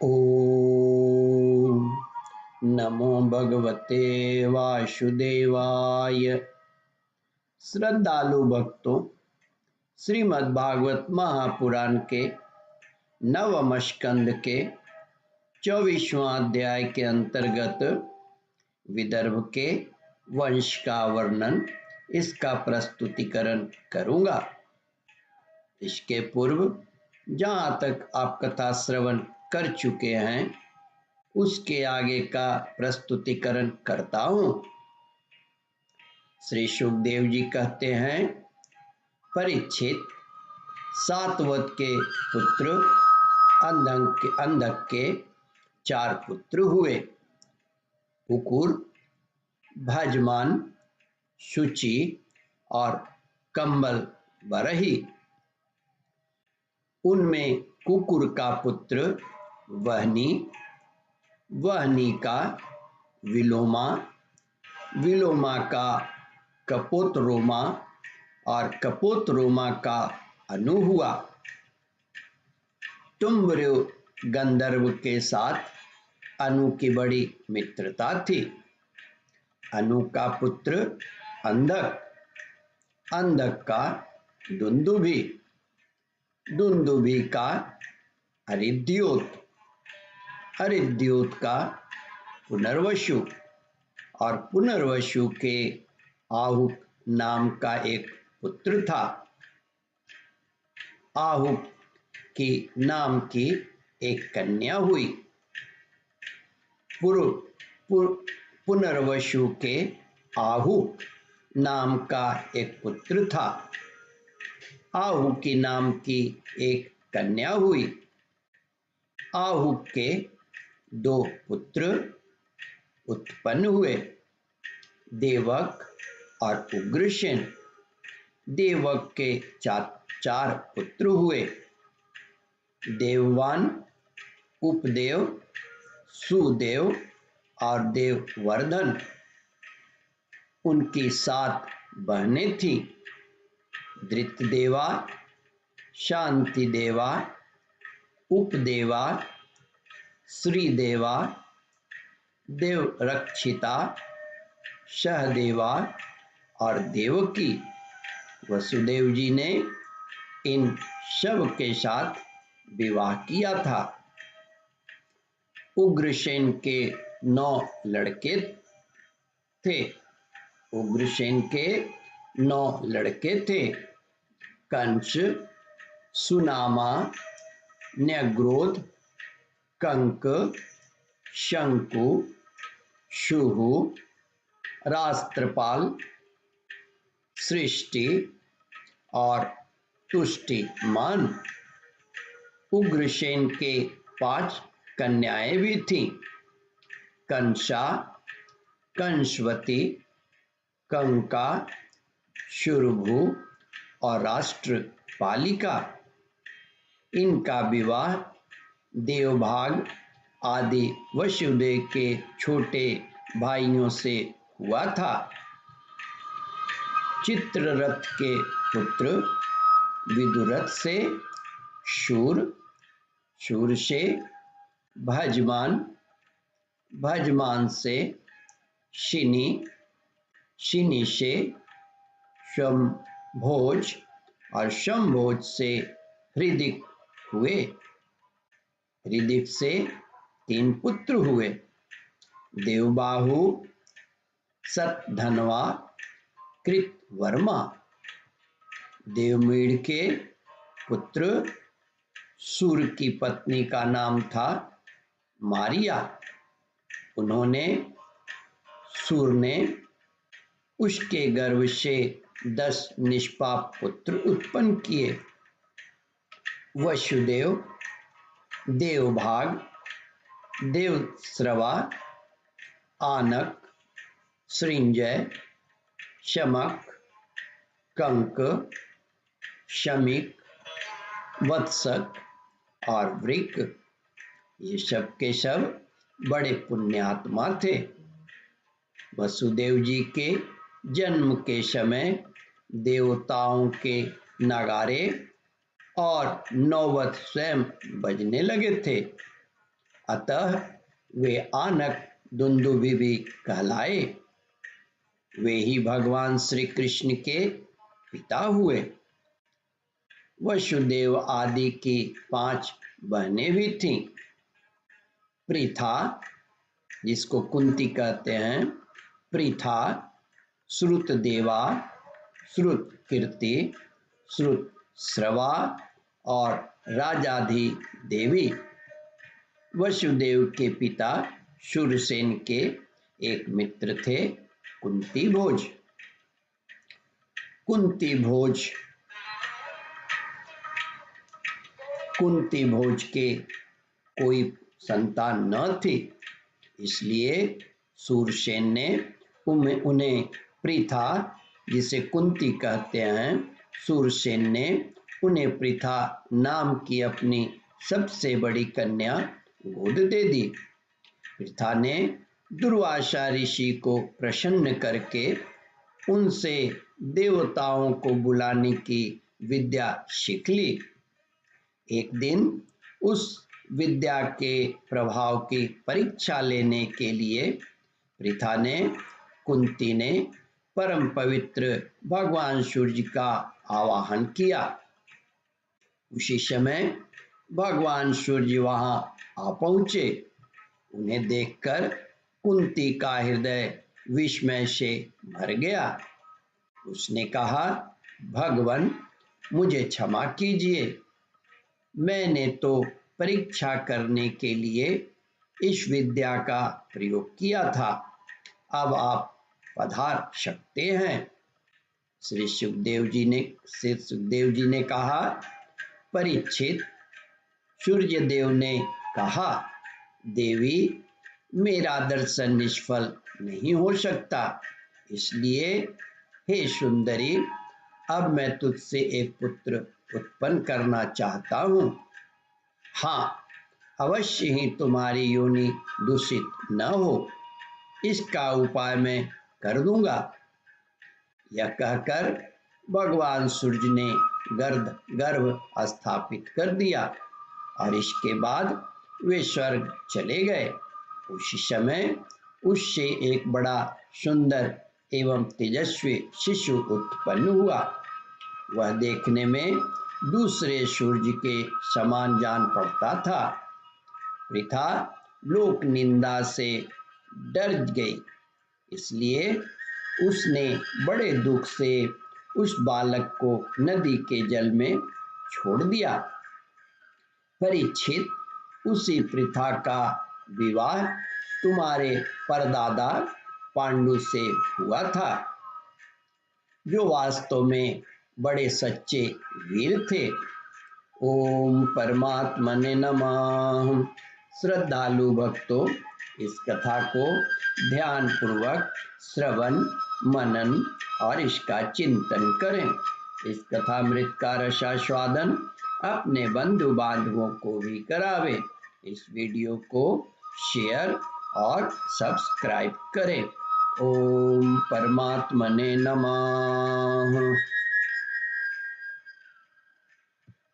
ओम नमो भगवते वासुदेवाय। श्रद्धालु भक्तों, श्रीमद् भागवत महापुराण के नवम स्कंद के 24वां अध्याय के अंतर्गत विदर्भ के वंश का वर्णन, इसका प्रस्तुतिकरण करूंगा। इसके पूर्व जहाँ तक आप कथा श्रवण कर चुके हैं उसके आगे का प्रस्तुतिकरण करता हूँ। श्री सुखदेव जी कहते हैं, परीक्षित, सातवत के पुत्र अंधक के 4 पुत्र हुए। कुकुर, भजमान, शुचि और कंबल बरही। उनमें कुकुर का पुत्र वहनी, वहनी का विलोमा, विलोमा का कपोतरोमा और कपोतरोमा का अनु हुआ। तुम्बरु गंधर्व के साथ अनु की बड़ी मित्रता थी। अनु का पुत्र अंधक, अंधक का दुंदुभि, दुंदुभि का हरिद्योत, हरिद्योत का पुनर्वसु और पुनर्वसु के आहुक नाम का एक पुत्र था। आहुक की नाम की एक कन्या हुई। पुनर्वसु के आहुक नाम का एक पुत्र था। आहुक की नाम की एक कन्या हुई। आहुक के 2 पुत्र उत्पन्न हुए, देवक और उग्रसेन। देवक के 4 पुत्र हुए, देववान, उपदेव, सुदेव और देववर्धन। उनकी 7 बहनें थीं, धृतदेवा, शांतिदेवा, उपदेवा, श्रीदेवा, देवरक्षिता, सहदेवा और देवकी। वसुदेव जी ने इन सब के साथ विवाह किया था। उग्रसेन के 9 लड़के थे। उग्रसेन के 9 लड़के थे। कंस, सुनामा, न्यग्रोध, कंक, शंकु, शुहु, राष्ट्रपाल, सृष्टि और तुष्टिमान। उग्रसेन के 5 कन्याएं भी थीं, कंसा, कंसवती, कंका, शुरभु और राष्ट्रपालिका। इनका विवाह देवभाग आदि वसुदेव के छोटे भाइयों से हुआ था। चित्ररथ के पुत्र विदुरथ से शूर, शूर से भजमान, भजमान से शिनी, शिनी से शंभोज और शंभोज से हृदिक हुए। हृदिक से 3 पुत्र हुए, देवबाहु, सतधनवा, कृतवर्मा। देवमीढ़ के पुत्र सूर की पत्नी का नाम था मारिया। उन्होंने, सूर ने उसके गर्भ से 10 निष्पाप पुत्र उत्पन्न किए। वसुदेव, देवभाग, देवश्रवा, आनक, सृंजय, शमक, कंक, शमिक, वत्सक और वृक, ये सब के सब बड़े पुण्यात्मा थे। वसुदेव जी के जन्म के समय देवताओं के नगारे और नौबत स्वयं बजने लगे थे। अतः वे आनक दुंदुभि भी कहलाए। वे ही भगवान श्री कृष्ण के पिता हुए। वसुदेव आदि की 5 बहनें भी थीं। पृथा, जिसको कुंती कहते हैं, पृथा, श्रुतदेवा, श्रुतकीर्ति, श्रुतश्रवा और राजाधि देवी। वसुदेव के पिता शूरसेन के एक मित्र थे, कुंती भोज। कुंती भोज के कोई संतान न थी, इसलिए शूरसेन ने उन्हें पृथा, जिसे कुंती कहते हैं, शूरसेन ने उन्हें पृथा नाम की अपनी सबसे बड़ी कन्या गोद दे दी। पृथा ने दुर्वासा ऋषि को प्रसन्न करके उनसे देवताओं को बुलाने की विद्या सीख ली। एक दिन उस विद्या के प्रभाव की परीक्षा लेने के लिए पृथा ने कुंती ने परम पवित्र भगवान सूर्य का आवाहन किया। उसी समय भगवान सूर्य वहां आ पहुंचे। उन्हें देखकर कुंती का हृदय विस्मय से भर गया। उसने कहा, भगवान, मुझे क्षमा कीजिए, मैंने तो परीक्षा करने के लिए इस विद्या का प्रयोग किया था, अब आप पधार सकते हैं। श्री सुखदेव जी ने कहा, परीक्षित, सूर्यदेव ने कहा, देवी, मेरा दर्शन निष्फल नहीं हो सकता, इसलिए हे सुंदरी, अब मैं तुझसे एक पुत्र उत्पन्न करना चाहता हूँ। हाँ, अवश्य ही तुम्हारी योनि दूषित न हो, इसका उपाय मैं कर दूंगा। यह कहकर भगवान सूर्य ने गर्भ स्थापित कर दिया और इसके बाद वे स्वर्ग चले गए। उसी समय उससे एक बड़ा सुंदर एवं तेजस्वी शिशु उत्पन्न हुआ। वह देखने में दूसरे सूर्य के समान जान पड़ता था। पृथा लोक निंदा से डर गई, इसलिए उसने बड़े दुख से उस बालक को नदी के जल में छोड़ दिया। परीक्षित, उसी पृथा का विवाह तुम्हारे परदादा पांडु से हुआ था, जो वास्तव में बड़े सच्चे वीर थे। ओम परमात्मने नमः। श्रद्धालु भक्तों, इस कथा को ध्यान पूर्वक श्रवण, मनन और इसका चिंतन करें। इस कथामृत का रसास्वादन अपने बंधु बांधवों को भी करावें। इस वीडियो को शेयर और सब्सक्राइब करें। ओम परमात्मने नमः।